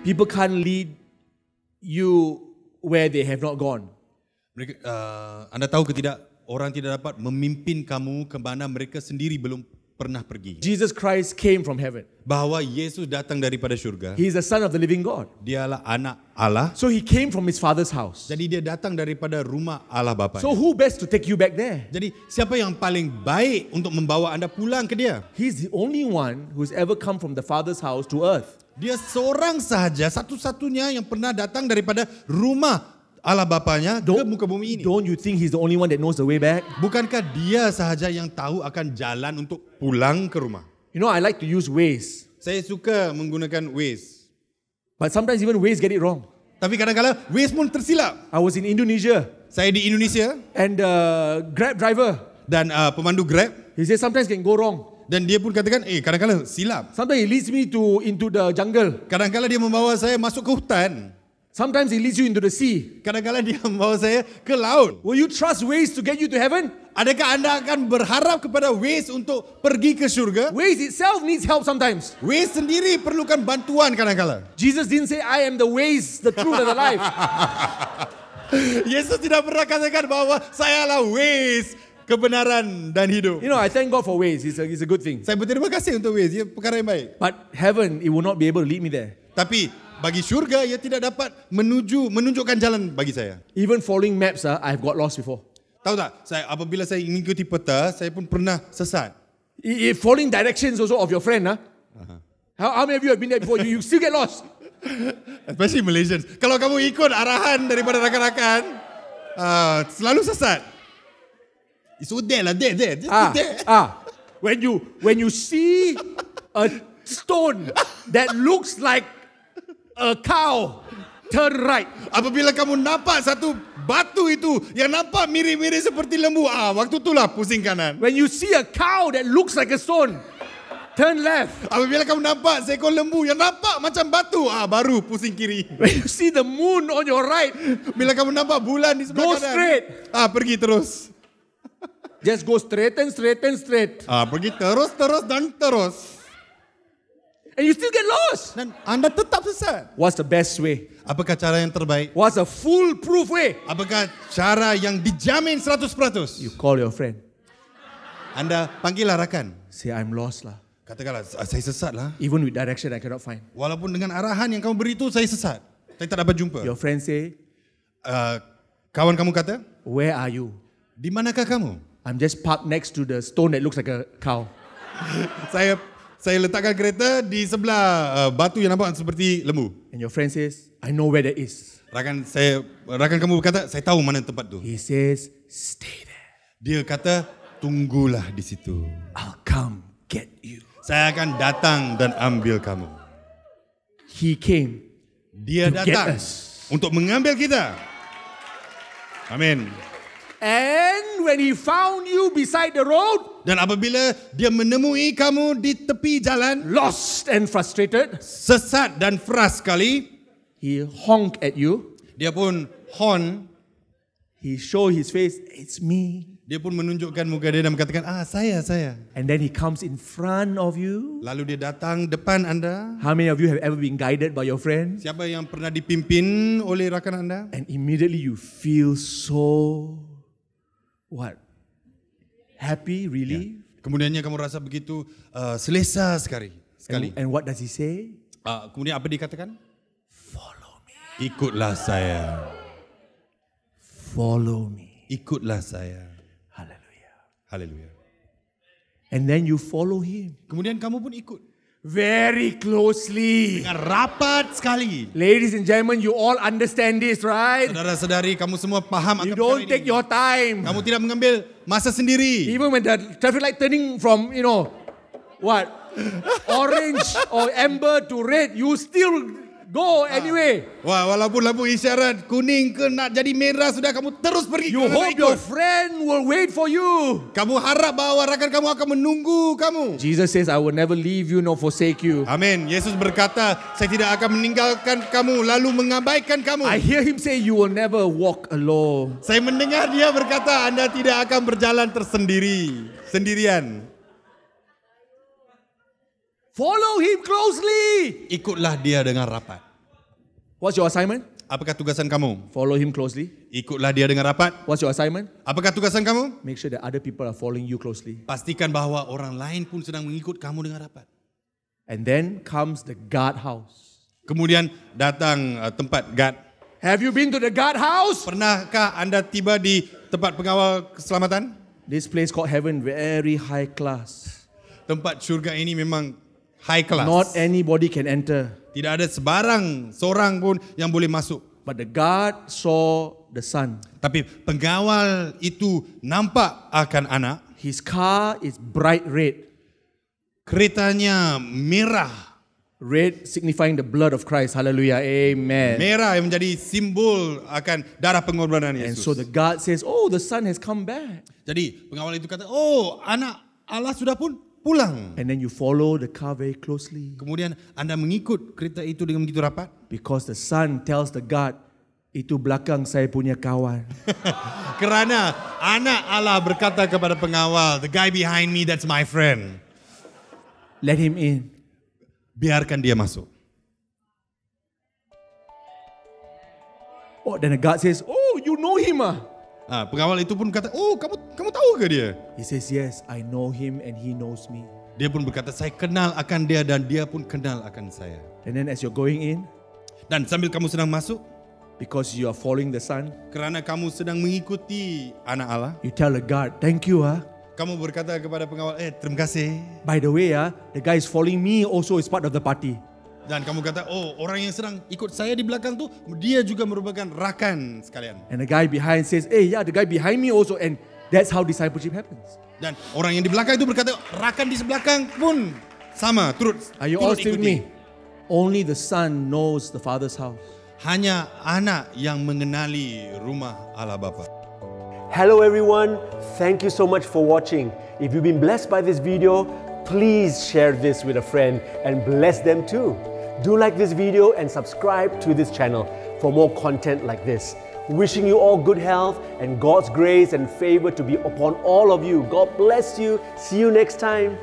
People can't lead you where they have not gone. Mereka, anda tahu ke tidak, orang tidak dapat memimpin kamu ke mana mereka sendiri belum pernah pergi. Jesus Christ came from heaven. Bahawa Yesus datang daripada syurga. He is the Son of the living God. Dialah anak Allah. So he came from his Father's house. Jadi dia datang daripada rumah Allah Bapa. So who best to take you back there? Jadi siapa yang paling baik untuk membawa anda pulang ke dia? He's the only one who's ever come from the Father's house to earth. Dia seorang sahaja, satu-satunya yang pernah datang daripada rumah Allah Bapanya ke muka bumi ini. Don't you think he's the only one that knows the way back? Bukankah dia sahaja yang tahu akan jalan untuk pulang ke rumah? You know, I like to use Waze. Saya suka menggunakan Waze. But sometimes even Waze get it wrong. Tapi kadang-kadang Waze pun tersilap. I was in Indonesia. Saya di Indonesia. And Grab driver. Dan pemandu Grab. He says sometimes can go wrong. Dan dia pun katakan, kadang-kadang silap. Sometimes he leads me into the jungle. Kadang-kadang dia membawa saya masuk ke hutan. Sometimes he leads you into the sea. Kadang-kadang dia membawa saya ke laut. Will you trust Waze to get you to heaven? Adakah anda akan berharap kepada Waze untuk pergi ke syurga? Waze itself needs help sometimes. Waze sendiri perlukan bantuan kadang-kadang. Jesus didn't say, I am the Waze, the truth and the life. Yesus tidak pernah katakan bahawa sayalah Waze, kebenaran dan hidup. You know, I thank God for Waze. It's a good thing. Saya berterima kasih untuk Waze, ia perkara yang baik. But heaven, it will not be able to lead me there. Tapi bagi syurga, ia tidak dapat menunjukkan jalan bagi saya. Even following maps, I've got lost before. Tahu tak, apabila saya mengikuti peta, saya pun pernah sesat. Following directions also of your friend, How many of you have been there before? You still get lost. Especially Malaysians. Kalau kamu ikut arahan daripada rakan-rakan, selalu sesat. It's there lah, there. When you see a stone that looks like a cow, turn right. Apabila kamu nampak satu batu itu yang nampak mirip-mirip seperti lembu, waktu itulah pusing kanan. When you see a cow that looks like a stone, turn left. Apabila kamu nampak seekor lembu yang nampak macam batu, baru pusing kiri. When you see the moon on your right, bila kamu nampak bulan di sebelah go kanan, straight. Pergi terus. Just go straight. Pergi terus. And you still get lost. Dan anda tetap sesat. What's the best way? Apakah cara yang terbaik? What's a foolproof way? Apakah cara yang dijamin 100%? You call your friend. Anda panggillah rakan. Say, I'm lost lah. Katakanlah, saya sesat lah. Even with direction, I cannot find. Walaupun dengan arahan yang kamu beri itu, saya sesat. Saya tak dapat jumpa. Your friend say, kawan kamu kata, where are you? Di manakah kamu? I'm just parked next to the stone that looks like a cow. Saya letakkan kereta di sebelah batu yang nampak seperti lembu. And your friend says, I know where that is. Rakan kamu berkata, saya tahu mana tempat tu. He says, stay there. Dia kata, tunggulah di situ. I'll come get you. Saya akan datang dan ambil kamu. He came. Dia to datang get us. untuk mengambil kita. Amin. And when he found you beside the road, dan apabila dia menemui kamu di tepi jalan, lost and frustrated, sesat dan frust sekali, he honked at you. Dia pun horn. He showed his face, it's me. Dia pun menunjukkan muka dia dan mengatakan, saya. And then he comes in front of you. Lalu dia datang depan anda. How many of you have ever been guided by your friends? Siapa yang pernah dipimpin oleh rakan anda? And immediately you feel so, happy, relieved? Ya. Kemudiannya kamu rasa begitu selesa sekali. And what does he say? Kemudian apa dikatakan? Follow me. Ikutlah saya. Follow me. Ikutlah saya. Hallelujah. And then you follow him. Kemudian kamu pun ikut. Very closely. Dengan rapat sekali. Ladies and gentlemen, you all understand this, right? Saudara-saudari, kamu semua paham akan You don't take your time. Kamu tidak mengambil masa sendiri. Even when the traffic light turning from, orange or amber to red, you still go anyway. Walaupun lampu isyarat kuning ke nak jadi merah sudah, kamu terus pergi. You hope your friend will wait for you. Kamu harap bahawa rakan kamu akan menunggu kamu. Jesus says, I will never leave you nor forsake you. Amin. Yesus berkata, saya tidak akan meninggalkan kamu lalu mengabaikan kamu. I hear him say, you will never walk alone. Saya mendengar dia berkata, Anda tidak akan berjalan sendirian. Follow him closely. Ikutlah dia dengan rapat. What's your assignment? Apakah tugasan kamu? Follow him closely. Ikutlah dia dengan rapat. What's your assignment? Apakah tugasan kamu? Make sure that other people are following you closely. Pastikan bahawa orang lain pun sedang mengikut kamu dengan rapat. And then comes the guard house. Kemudian datang tempat guard. Have you been to the guard house? Pernahkah anda tiba di tempat pengawal keselamatan? This place called heaven, very high class. Tempat syurga ini memang high class. Not anybody can enter. Tidak ada seorang pun yang boleh masuk. But the guard saw the son. Tapi pengawal itu nampak akan anak. His car is bright red. Keretanya merah. Red signifying the blood of Christ. Hallelujah. Amen. Merah yang menjadi simbol akan darah pengorbanan And Yesus. so the guard says, oh, the son has come back. Jadi pengawal itu kata, oh, anak Allah sudah pun pulang. And then you follow the car very closely. Kemudian anda mengikut kereta itu dengan begitu rapat. Because the son tells the guard, itu belakang saya punya kawan. Kerana anak Allah berkata kepada pengawal, the guy behind me, that's my friend. Let him in. Biarkan dia masuk. Oh, then the guard says, oh, you know him ah? Pengawal itu pun kata, oh, kamu tahu ke dia? He says, yes, I know him and he knows me. Dia pun berkata, saya kenal akan dia dan dia pun kenal akan saya. And then as you're going in, Dan sambil kamu sedang masuk, because you are following the son, kerana kamu sedang mengikuti anak Allah, you tell the guard, thank you ah. kamu berkata kepada pengawal, terima kasih. By the way the guy is following me also is part of the party. Dan kamu kata, oh, orang yang sedang ikut saya di belakang tu, dia juga merupakan rakan sekalian. And the guy behind says, hey, yeah, the guy behind me also. And that's how discipleship happens. Dan orang yang di belakang itu berkata, rakan di sebelakang pun sama, turut Are you all turut still with ikuti. me? Only the son knows the father's house. Hanya anak yang mengenali rumah Allah Bapa. Hello everyone, thank you so much for watching. If you've been blessed by this video, please share this with a friend and bless them too. Do like this video and subscribe to this channel for more content like this. Wishing you all good health and God's grace and favor to be upon all of you. God bless you. See you next time.